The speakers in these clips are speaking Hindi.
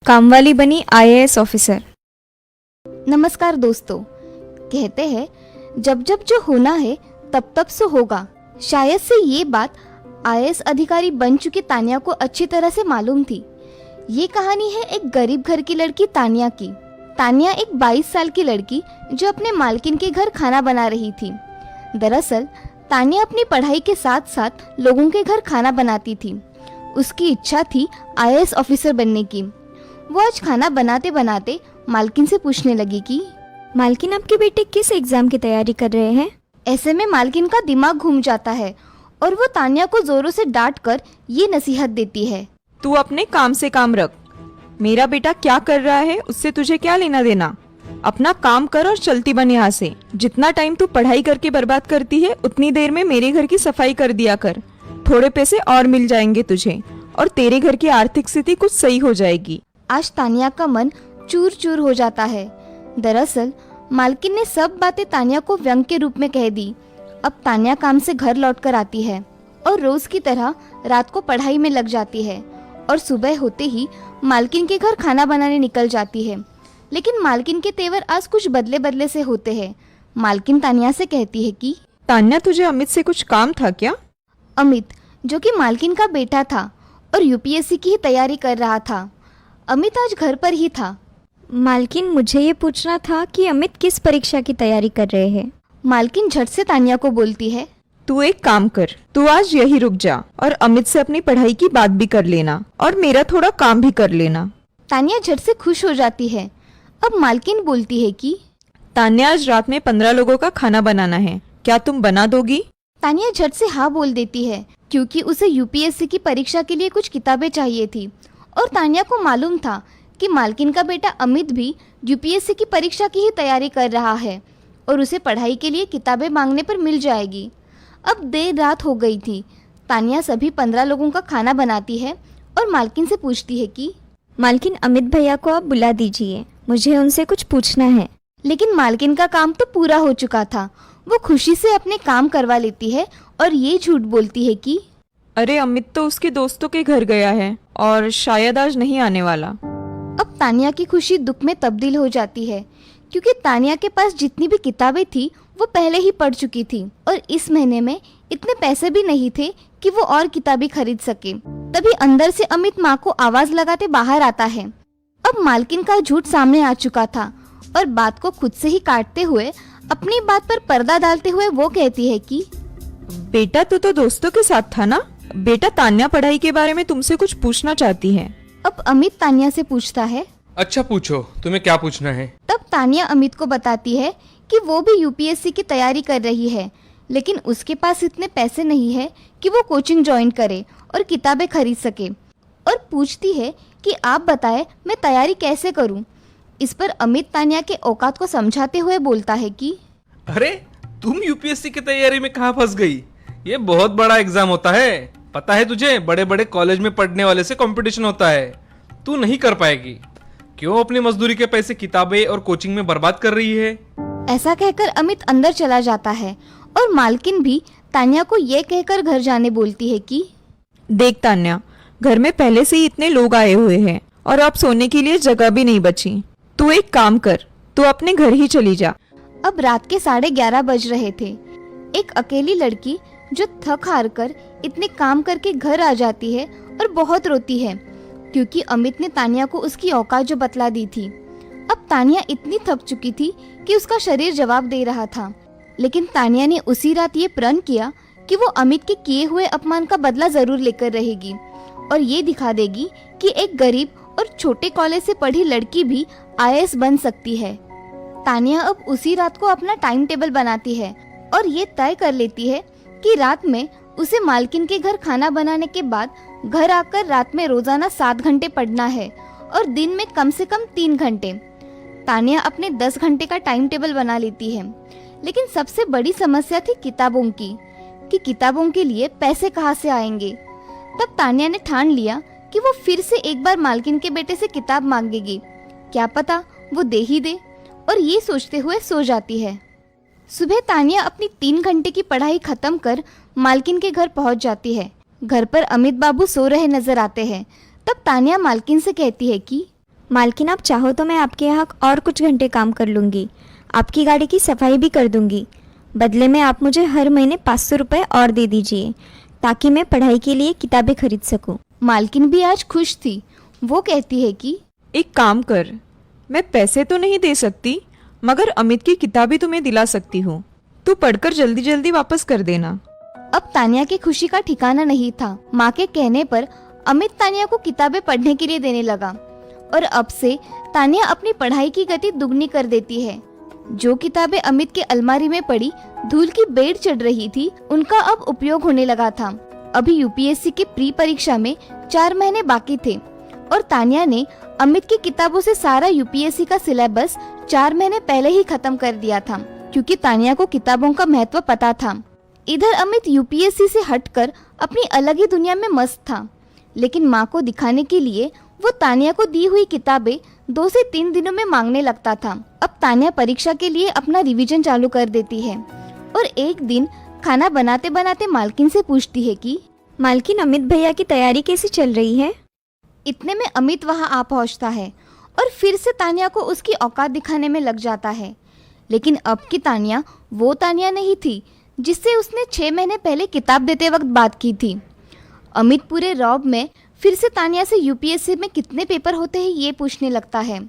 कामवाली बनी आईएएस ऑफिसर। नमस्कार दोस्तों। कहते हैं जब जब जो होना है तब तब सो होगा। शायद से ये बात आईएएस अधिकारी बन चुकी तान्या को अच्छी तरह से मालूम थी। ये कहानी है एक गरीब घर की लड़की तान्या की। तान्या एक 22 साल की लड़की जो अपने मालकिन के घर खाना बना रही थी। दरअसल तान्या अपनी पढ़ाई के साथ साथ लोगों के घर खाना बनाती थी। उसकी इच्छा थी आईएएस ऑफिसर बनने की। वो आज खाना बनाते बनाते मालकिन से पूछने लगी कि मालकिन, आपके बेटे किस एग्जाम की तैयारी कर रहे हैं? ऐसे में मालकिन का दिमाग घूम जाता है और वो तान्या को जोरों से डांट कर ये नसीहत देती है। तू अपने काम से काम रख। मेरा बेटा क्या कर रहा है उससे तुझे क्या लेना देना। अपना काम कर और चलती बन यहाँ से। जितना टाइम तू पढ़ाई करके बर्बाद करती है उतनी देर में मेरे घर की सफाई कर दिया कर। थोड़े पैसे और मिल जाएंगे तुझे और तेरे घर की आर्थिक स्थिति कुछ सही हो जाएगी। आज तान्या का मन चूर चूर हो जाता है। दरअसल मालकिन ने सब बातें तान्या को व्यंग के रूप में कह दी। अब तान्या काम से घर लौटकर आती है और रोज की तरह रात को पढ़ाई में लग जाती है और सुबह होते ही मालकिन के घर खाना बनाने निकल जाती है। लेकिन मालकिन के तेवर आज कुछ बदले बदले से होते हैं। मालकिन तान्या से कहती है कि तान्या, तुझे अमित से कुछ काम था क्या? अमित, जो कि मालकिन का बेटा था और यूपीएससी की ही तैयारी कर रहा था, अमित आज घर पर ही था। मालकिन, मुझे ये पूछना था कि अमित किस परीक्षा की तैयारी कर रहे हैं? मालकिन झट से तान्या को बोलती है, तू एक काम कर, तू आज यही रुक जा और अमित से अपनी पढ़ाई की बात भी कर लेना और मेरा थोड़ा काम भी कर लेना। तान्या झट से खुश हो जाती है। अब मालकिन बोलती है कि तान्या, आज रात में 15 लोगों का खाना बनाना है, क्या तुम बना दोगी? तान्या झट से हाँ बोल देती है क्योंकि उसे यूपीएससी की परीक्षा के लिए कुछ किताबें चाहिए थी और तान्या को मालूम था कि मालकिन का बेटा अमित भी यूपीएससी की परीक्षा की ही तैयारी कर रहा है और उसे पढ़ाई के लिए किताबें मांगने पर मिल जाएगी। अब देर रात हो गई थी। तान्या सभी 15 लोगों का खाना बनाती है और मालकिन से पूछती है कि मालकिन, अमित भैया को आप बुला दीजिए, मुझे उनसे कुछ पूछना है। लेकिन मालकिन का काम तो पूरा हो चुका था। वो खुशी से अपने काम करवा लेती है और ये झूठ बोलती है कि अरे, अमित तो उसके दोस्तों के घर गया है और शायद आज नहीं आने वाला। अब तान्या की खुशी दुख में तब्दील हो जाती है क्योंकि तान्या के पास जितनी भी किताबें थी वो पहले ही पढ़ चुकी थी और इस महीने में इतने पैसे भी नहीं थे कि वो और किताबें खरीद सके। तभी अंदर से अमित माँ को आवाज लगाते बाहर आता है। अब मालकिन का झूठ सामने आ चुका था और बात को खुद से ही काटते हुए अपनी बात पर पर्दा डालते हुए वो कहती है कि बेटा, तू तो दोस्तों के साथ था ना? बेटा, तान्या पढ़ाई के बारे में तुमसे कुछ पूछना चाहती है। अब अमित तान्या से पूछता है। अच्छा, पूछो, तुम्हें क्या पूछना है? तब तान्या अमित को बताती है कि वो भी यूपीएससी की तैयारी कर रही है लेकिन उसके पास इतने पैसे नहीं है कि वो कोचिंग ज्वाइन करे और किताबें खरीद सके और पूछती है कि आप बताएं मैं तैयारी कैसे करूं। इस पर अमित तान्या के औकात को समझाते हुए बोलता है कि अरे, तुम यूपीएससी की तैयारी में कहाँ फंस गई? ये बहुत बड़ा एग्जाम होता है, पता है तुझे? बड़े बड़े कॉलेज में पढ़ने वाले से कंपटीशन होता है। तू नहीं कर पाएगी। क्यों अपनी मजदूरी के पैसे किताबें और कोचिंग में बर्बाद कर रही है? ऐसा कहकर अमित अंदर चला जाता है और मालकिन भी तान्या को ये कहकर घर जाने बोलती है कि देख तान्या, घर में पहले से ही इतने लोग आए हुए हैं और अब सोने के लिए जगह भी नहीं बची। तू एक काम कर, तू अपने घर ही चली जा। अब रात के 11:30 बज रहे थे। एक अकेली लड़की जो थक हार कर इतने काम करके घर आ जाती है और बहुत रोती है क्योंकि अमित ने तान्या को उसकी औकात जो बतला दी थी। अब तान्या इतनी थक चुकी थी कि उसका शरीर जवाब दे रहा था। लेकिन तान्या ने उसी रात ये प्रण किया कि वो अमित के किए हुए अपमान का बदला जरूर लेकर रहेगी और ये दिखा देगी कि एक गरीब और छोटे कॉलेज से पढ़ी लड़की भी आईएएस बन सकती है। तान्या अब उसी रात को अपना टाइम टेबल बनाती है और ये तय कर लेती है कि रात में उसे मालकिन के घर खाना बनाने के बाद घर आकर रात में रोजाना 7 घंटे पढ़ना है और दिन में कम से कम 3 घंटे। तान्या अपने 10 घंटे का टाइम टेबल बना लेती है। लेकिन सबसे बड़ी समस्या थी किताबों की कि किताबों के लिए पैसे कहाँ से आएंगे। तब तान्या ने ठान लिया कि वो फिर से एक बार मालकिन के बेटे से किताब मांगेगी। क्या पता वो दे ही दे और ये सोचते हुए सो जाती है। सुबह तान्या अपनी 3 घंटे की पढ़ाई खत्म कर मालकिन के घर पहुंच जाती है। घर पर अमित बाबू सो रहे नजर आते हैं। तब तान्या मालकिन से कहती है कि मालकिन आप चाहो तो मैं आपके यहाँ और कुछ घंटे काम कर लूँगी, आपकी गाड़ी की सफाई भी कर दूँगी। बदले में आप मुझे हर महीने 500 रुपये और दे दीजिए ताकि मैं पढ़ाई के लिए किताबें खरीद सकूँ। मालकिन भी आज खुश थी। वो कहती है कि एक काम कर, मैं पैसे तो नहीं दे सकती मगर अमित की किताबें तुम्हें दिला सकती हूँ। तू पढ़कर जल्दी जल्दी वापस कर देना। अब तानिया की खुशी का ठिकाना नहीं था। माँ के कहने पर अमित तानिया को किताबें पढ़ने के लिए देने लगा और अब से तानिया अपनी पढ़ाई की गति दुगनी कर देती है। जो किताबें अमित के अलमारी में पड़ी धूल की बेड़ चढ़ रही थी, उनका अब उपयोग होने लगा था। अभी यूपीएससी की प्री परीक्षा में 4 महीने बाकी थे और तानिया ने अमित की किताबों से सारा यूपीएससी का सिलेबस 4 महीने पहले ही खत्म कर दिया था, क्योंकि तानिया को किताबों का महत्व पता था। इधर अमित यूपीएससी से हटकर अपनी अलग ही दुनिया में मस्त था, लेकिन माँ को दिखाने के लिए वो तानिया को दी हुई किताबें 2 से 3 दिनों में मांगने लगता था। अब तानिया परीक्षा के लिए अपना रिवीजन चालू कर देती है और एक दिन खाना बनाते बनाते मालकिन से पूछती है कि मालकिन, अमित भैया की तैयारी कैसी चल रही है? इतने में अमित वहां आ पहुंचता है और फिर से तानिया को उसकी औकात दिखाने में लग जाता है। लेकिन अब की तानिया वो तानिया नहीं थी जिससे उसने 6 महीने पहले किताब देते वक्त बात की थी। अमित पूरे रौब में फिर से तानिया से यूपीएससी में कितने पेपर होते हैं ये पूछने लगता है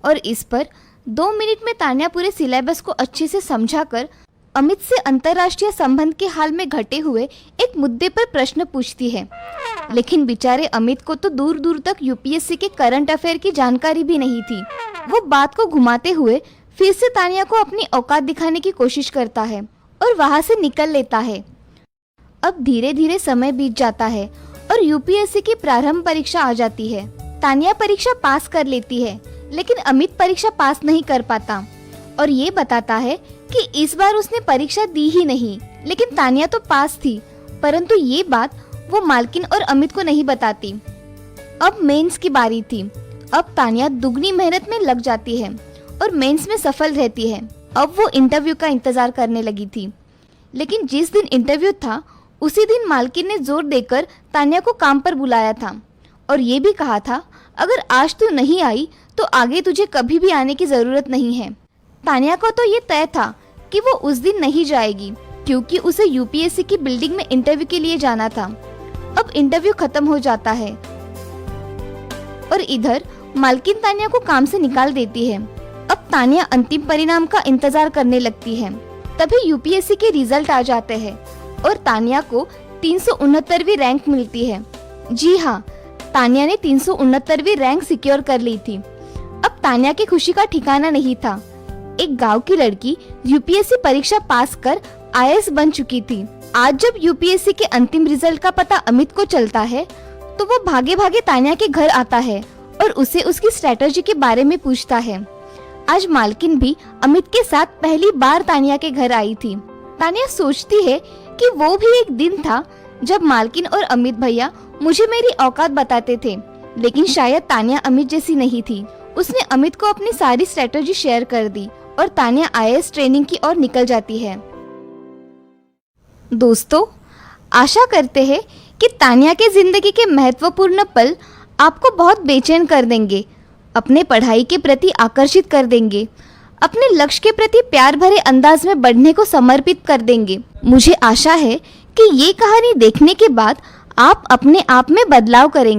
और इस पर 2 मिनट में तानिया पूरे सिलेबस को अच्छे से समझाकर अमित से अंतर्राष्ट्रीय संबंध के हाल में घटे हुए एक मुद्दे पर प्रश्न पूछती है। लेकिन बेचारे अमित को तो दूर दूर तक यूपीएससी के करंट अफेयर की जानकारी भी नहीं थी। वो बात को घुमाते हुए फिर से तानिया को अपनी औकात दिखाने की कोशिश करता है और वहां से निकल लेता है। अब धीरे धीरे समय बीत जाता है और यूपीएससी की प्रारंभ परीक्षा आ जाती है। तानिया परीक्षा पास कर लेती है, लेकिन अमित परीक्षा पास नहीं कर पाता और ये बताता है कि इस बार उसने परीक्षा दी ही नहीं। लेकिन तानिया तो पास थी, परंतु ये बात वो मालकिन और अमित को नहीं बताती। अब मेंस की बारी थी। अब तानिया दुगनी मेहनत में लग जाती है और मेंस में सफल रहती है। अब वो इंटरव्यू का इंतजार करने लगी थी, लेकिन जिस दिन इंटरव्यू था उसी दिन मालकिन ने जोर देकर तानिया को काम पर बुलाया था और ये भी कहा था, अगर आज तू नहीं आई तो आगे तुझे कभी भी आने की जरूरत नहीं है। तानिया को तो ये तय था कि वो उस दिन नहीं जाएगी, क्योंकि उसे यूपीएससी की बिल्डिंग में इंटरव्यू के लिए जाना था। अब इंटरव्यू खत्म हो जाता है और इधर मालकिन तानिया को काम से निकाल देती है। अब तानिया अंतिम परिणाम का इंतजार करने लगती है। तभी यूपीएससी के रिजल्ट आ जाते हैं और तानिया को 369वीं रैंक मिलती है। जी हाँ, तानिया ने 369वीं रैंक सिक्योर कर ली थी। अब तानिया की खुशी का ठिकाना नहीं था। एक गांव की लड़की यूपीएससी परीक्षा पास कर आईएएस बन चुकी थी। आज जब यूपीएससी के अंतिम रिजल्ट का पता अमित को चलता है तो वो भागे भागे तानिया के घर आता है और उसे उसकी स्ट्रेटजी के बारे में पूछता है। आज मालकिन भी अमित के साथ पहली बार तानिया के घर आई थी। तानिया सोचती है कि वो भी एक दिन था जब मालकिन और अमित भैया मुझे मेरी औकात बताते थे, लेकिन शायद तानिया अमित जैसी नहीं थी। उसने अमित को अपनी सारी स्ट्रेटजी शेयर कर दी और तानिया आईएएस ट्रेनिंग की ओर निकल जाती है। दोस्तों, आशा करते हैं कि तानिया के जिंदगी के महत्वपूर्ण पल आपको बहुत बेचैन कर देंगे, अपने पढ़ाई के प्रति आकर्षित कर देंगे, अपने लक्ष्य के प्रति प्यार भरे अंदाज में बढ़ने को समर्पित कर देंगे। मुझे आशा है कि ये कहानी देखने के बाद आप अपने आप में बदलाव करेंगे।